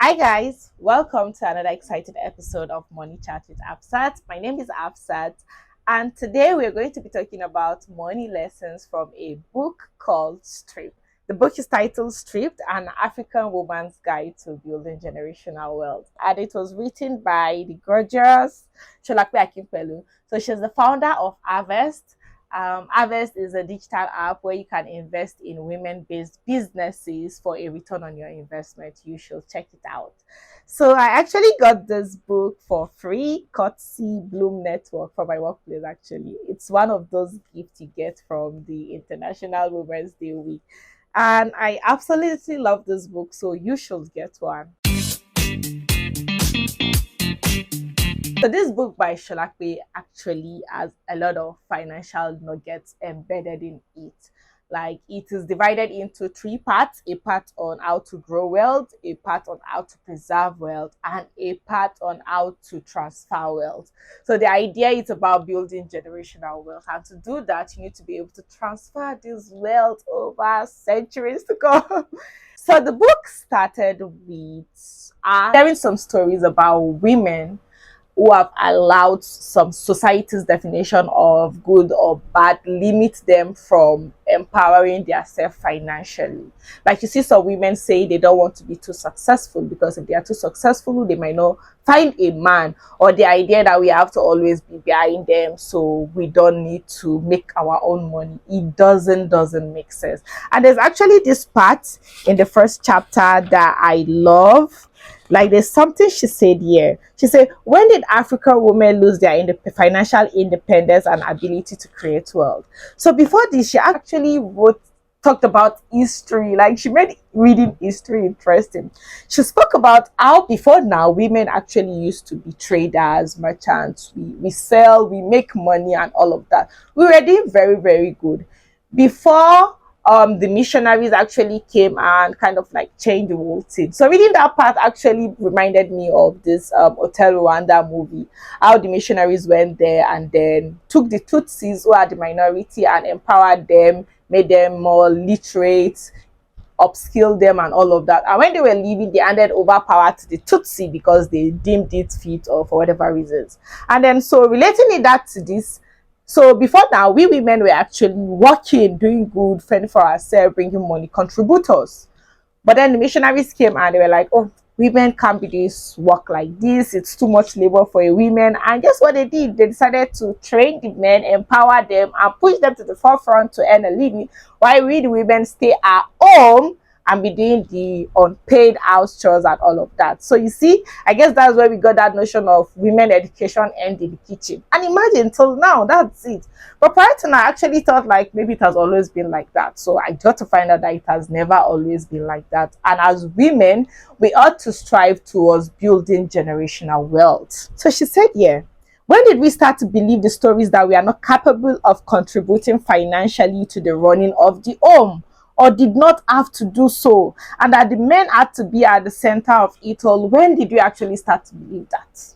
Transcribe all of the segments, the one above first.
Hi guys, welcome to another exciting episode of Money Chat with Afsat. My name is Afsat, and today we're going to be talking about money lessons from a book called Stripped. The book is titled Stripped, An African Woman's Guide to Building Generational Wealth, and it was written by the gorgeous Sholakwe Akimpelu. So she's the founder of Harvest. Harvest is a digital app where you can invest in women-based businesses for a return on your investment. You should check it out. So I actually got this book for free, courtesy Bloom Network for my workplace. Actually, it's one of those gifts you get from the International Women's Day week, and I absolutely love this book. So you should get one. So this book by Sholakwe actually has a lot of financial nuggets embedded in it. Like it is divided into three parts: a part on how to grow wealth, a part on how to preserve wealth, and a part on how to transfer wealth. So the idea is about building generational wealth. And to do that, you need to be able to transfer this wealth over centuries to come. So the book started with sharing some stories about women who have allowed some society's definition of good or bad limit them from empowering themselves financially. Like you see some women say they don't want to be too successful because if they are too successful, they might not find a man, or the idea that we have to always be behind them so we don't need to make our own money. It doesn't make sense. And there's actually this part in the first chapter that I love. Like there's something she said here. She said, when did African women lose their financial independence and ability to create wealth? So before this, she actually talked about history. Like she made reading history interesting. She spoke about how before now women actually used to be traders, merchants. We sell, we make money and all of that. We were doing very good. Before the missionaries actually came and kind of like changed the whole thing. So reading that part actually reminded me of this Hotel Rwanda movie, how the missionaries went there and then took the Tutsis, who are the minority, and empowered them, made them more literate, upskill them and all of that. And when they were leaving, they handed over power to the Tutsi because they deemed it fit or for whatever reasons. And then so relating it that to this, so before now, we women were actually working, doing good, fending for ourselves, bringing money, contributors. But then the missionaries came and they were like, oh, women can't be this work like this. It's too much labor for a woman. And guess what they did? They decided to train the men, empower them, and push them to the forefront to earn a living, while we the women stay at home and be doing the unpaid house chores and all of that. So you see, I guess that's where we got that notion of women education and in the kitchen. And imagine till now, that's it. But prior to now, I actually thought like maybe it has always been like that. So I got to find out that it has never always been like that. And as women, we ought to strive towards building generational wealth. So she said, yeah, when did we start to believe the stories that we are not capable of contributing financially to the running of the home, or did not have to do so, and that the men had to be at the center of it all? When did we actually start to believe that?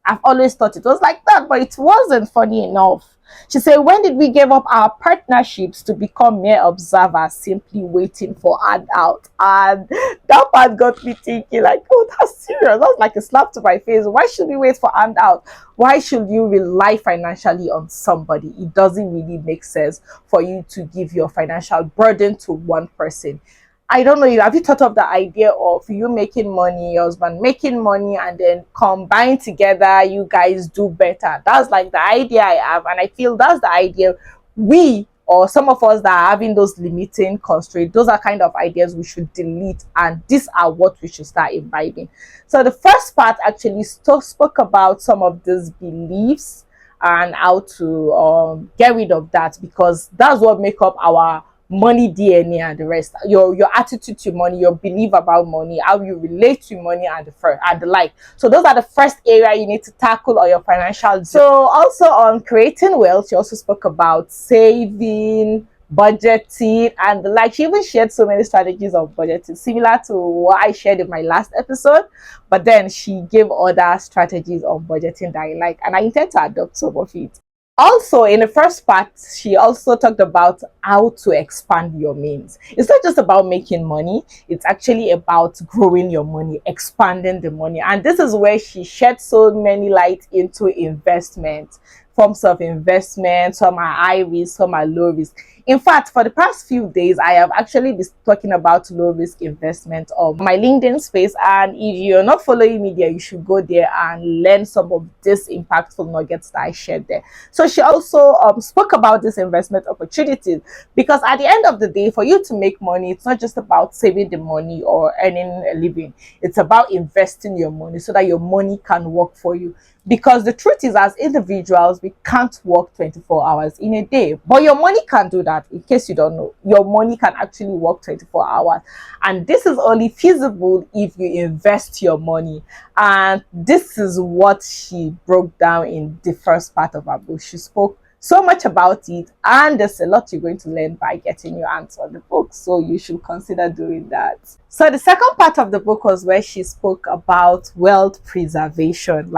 I've always thought it was like that, but it wasn't, funny enough. She said, when did we give up our partnerships to become mere observers, simply waiting for handout? And that part got me thinking, like, oh, that's serious. That's like a slap to my face. Why should we wait for handout? Why should you rely financially on somebody? It doesn't really make sense for you to give your financial burden to one person. I don't know, have you thought of the idea of you making money, your husband making money, and then combine together, you guys do better? That's like the idea I have, and I feel that's the idea we, or some of us that are having those limiting constraints, those are kind of ideas we should delete, and these are what we should start imbibing. So the first part actually spoke about some of these beliefs and how to get rid of that, because that's what make up our money DNA and the rest. Your attitude to money, your belief about money, how you relate to money, and the like. So those are the first area you need to tackle on your financial. So also on creating wealth, you also spoke about saving, budgeting, and the like. She even shared so many strategies of budgeting, similar to what I shared in my last episode. But then she gave other strategies of budgeting that I like, and I intend to adopt some of it. Also, in the first part, she also talked about how to expand your means. It's not just about making money, it's actually about growing your money, expanding the money. And this is where she shed so many light into investment, forms of investment. Some are high risk, some are low risk. In fact, for the past few days, I have actually been talking about low risk investment on my LinkedIn space. And if you're not following me there, you should go there and learn some of these impactful nuggets that I shared there. So she also spoke about this investment opportunities, because at the end of the day, for you to make money, it's not just about saving the money or earning a living. It's about investing your money so that your money can work for you. Because the truth is, as individuals, we can't work 24 hours in a day, but your money can do that. In case you don't know, your money can actually work 24 hours, and this is only feasible if you invest your money. And this is what she broke down in the first part of her book. She spoke so much about it, and there's a lot you're going to learn by getting your hands on the book. So you should consider doing that. So the second part of the book was where she spoke about wealth preservation.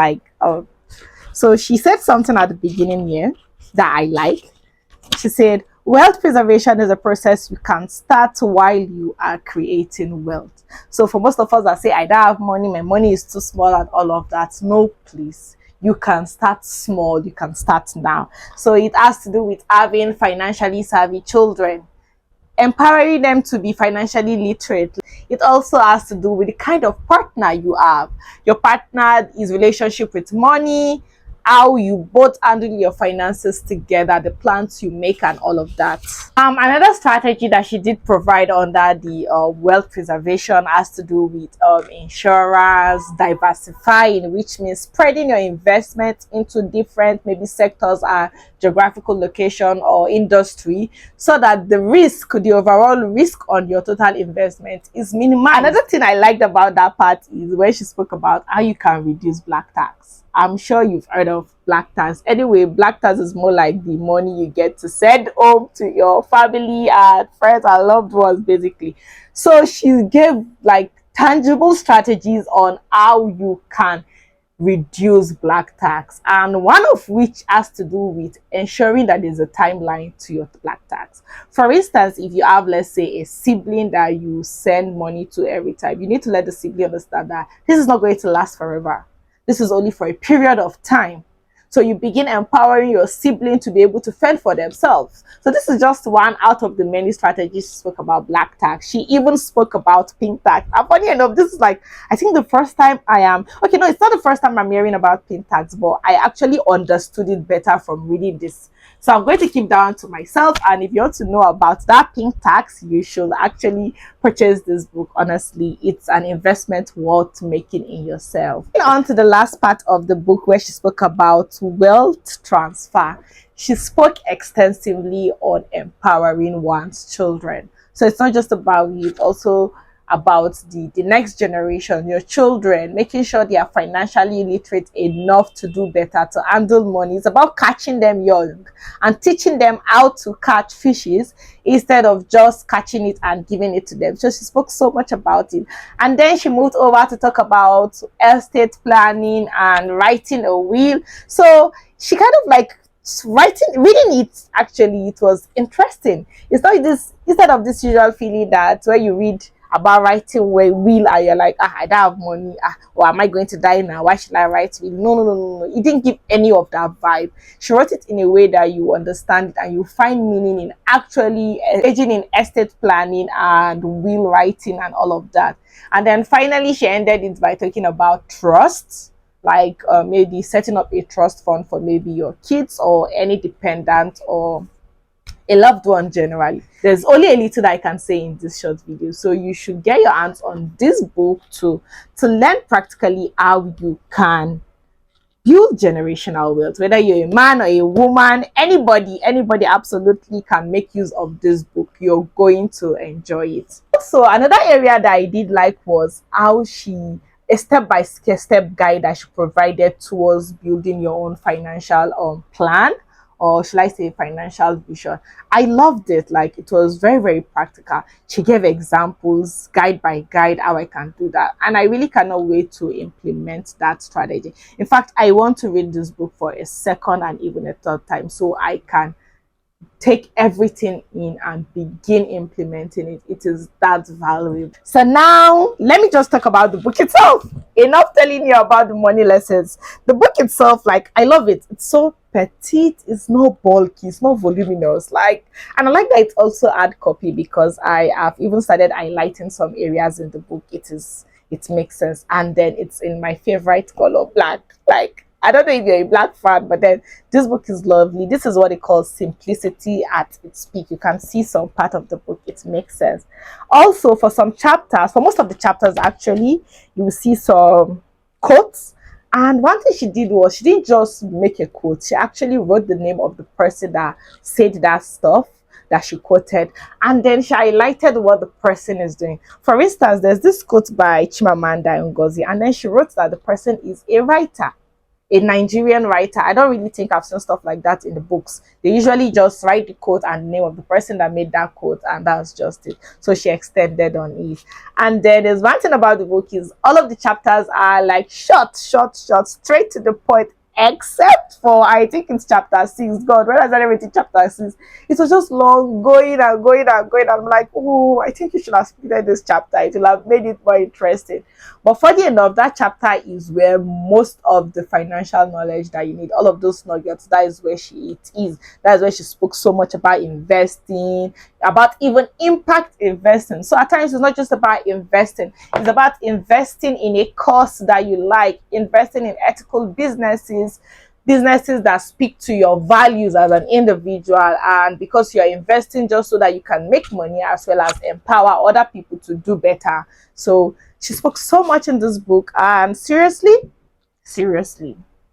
So she said something at the beginning here that I like. She said, wealth preservation is a process you can start while you are creating wealth. So for most of us that say, I don't have money, my money is too small and all of that, no, please. You can start small, you can start now. So it has to do with having financially savvy children, empowering them to be financially literate. It also has to do with the kind of partner you have. Your partner is relationship with money, how you both handle your finances together, the plans you make, and all of that. Another strategy that she did provide under the wealth preservation has to do with insurance, diversifying, which means spreading your investment into different maybe sectors or geographical location or industry, so that the overall risk on your total investment is minimized. Another thing I liked about that part is where she spoke about how you can reduce black tax. I'm sure you've heard of black tax. Anyway, black tax is more like the money you get to send home to your family and friends and loved ones, basically. So she gave like tangible strategies on how you can reduce black tax, and one of which has to do with ensuring that there's a timeline to your black tax. For instance, if you have, let's say, a sibling that you send money to every time, you need to let the sibling understand that this is not going to last forever. This is only for a period of time. So you begin empowering your sibling to be able to fend for themselves. So this is just one out of the many strategies she spoke about black tax. She even spoke about pink tax. And funny enough, this is like, I think the first time okay, no, it's not the first time I'm hearing about pink tax, but I actually understood it better from reading this. So I'm going to keep that one to myself. And if you want to know about that pink tax, you should actually purchase this book. Honestly, it's an investment worth making in yourself. On to the last part of the book where she spoke about wealth transfer. She spoke extensively on empowering one's children. So it's not just about you, it's also about the next generation, your children, making sure they are financially literate enough to do better, to handle money. It's about catching them young and teaching them how to catch fishes instead of just catching it and giving it to them. So she spoke so much about it. And then she moved over to talk about estate planning and writing a will. So she kind of like reading it, actually it was interesting. It's not this, instead of this usual feeling that where you read about writing where will and you're like, I don't have money, or am I going to die now, why should I write will? No, it didn't give any of that vibe. She wrote it in a way that you understand it and you find meaning in actually engaging in estate planning and will writing and all of that. And then finally she ended it by talking about trusts, like maybe setting up a trust fund for maybe your kids or any dependent or a loved one generally. There's only a little that I can say in this short video. So you should get your hands on this book to learn practically how you can build generational wealth. Whether you're a man or a woman, anybody absolutely can make use of this book. You're going to enjoy it. Also, another area that I did like was how a step-by-step guide that she provided towards building your own financial plan or should I say financial vision. I loved it. Like, it was very, very practical. She gave examples, guide by guide, how I can do that. And I really cannot wait to implement that strategy. In fact, I want to read this book for a second and even a third time so I can take everything in and begin implementing it. It is that valuable. So now let me just talk about the book itself. Enough telling you about the money lessons. The book itself, like, I love it. It's so petite, it's not bulky, it's not voluminous. Like, and I like that it's also hard copy because I have even started highlighting some areas in the book. It makes sense. And then it's in my favorite color, black. Like, I don't know if you're a black fan, but then this book is lovely. This is what they call simplicity at its peak. You can see some part of the book. It makes sense. Also, for some chapters, for most of the chapters, actually, you will see some quotes. And one thing she did was she didn't just make a quote. She actually wrote the name of the person that said that stuff that she quoted, and then she highlighted what the person is doing. For instance, there's this quote by Chimamanda Ngozi, and then she wrote that the person is a writer, a Nigerian writer. I don't really think I've seen stuff like that in the books. They usually just write the quote and the name of the person that made that quote, and that's just it. So she extended on it. And then there's one thing about the book is all of the chapters are like short, straight to the point, except for, I think it's chapter 6. God, when I started reading chapter 6, it was just long, going and going and going. I'm like, oh, I think you should have split this chapter. It will have made it more interesting. But funny enough, that chapter is where most of the financial knowledge that you need, all of those nuggets, that is where it is. That is where she spoke so much about investing, about even impact investing. So at times it's not just about investing, it's about investing in a course that you like, investing in ethical businesses that speak to your values as an individual, and because you're investing just so that you can make money as well as empower other people to do better. So she spoke so much in this book, and seriously,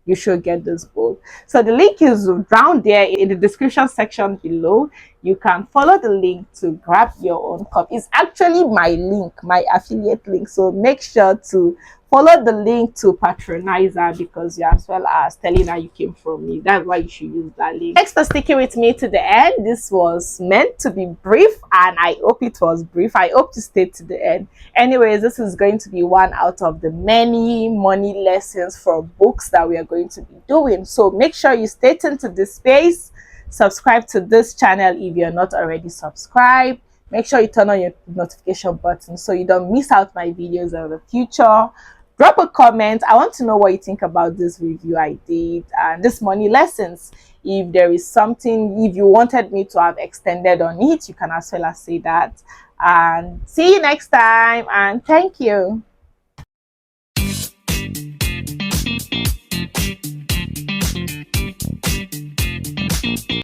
you should get this book. So the link is down there in the description section below. You can follow the link to grab your own copy. It's actually my link, my affiliate link. So make sure to follow the link to patronize her, because you, as well as telling her you came from me. That's why you should use that link. Thanks for sticking with me to the end. This was meant to be brief, and I hope it was brief. I hope to stay to the end. Anyways, this is going to be one out of the many money lessons for books that we are going to be doing. So make sure you stay tuned to this space. Subscribe to this channel if you're not already subscribed. Make sure you turn on your notification button so you don't miss out my videos in the future. Drop a comment. I want to know what you think about this review I did and this money lessons. If there is something, if you wanted me to have extended on it, you can as well as say that. And see you next time, and thank you.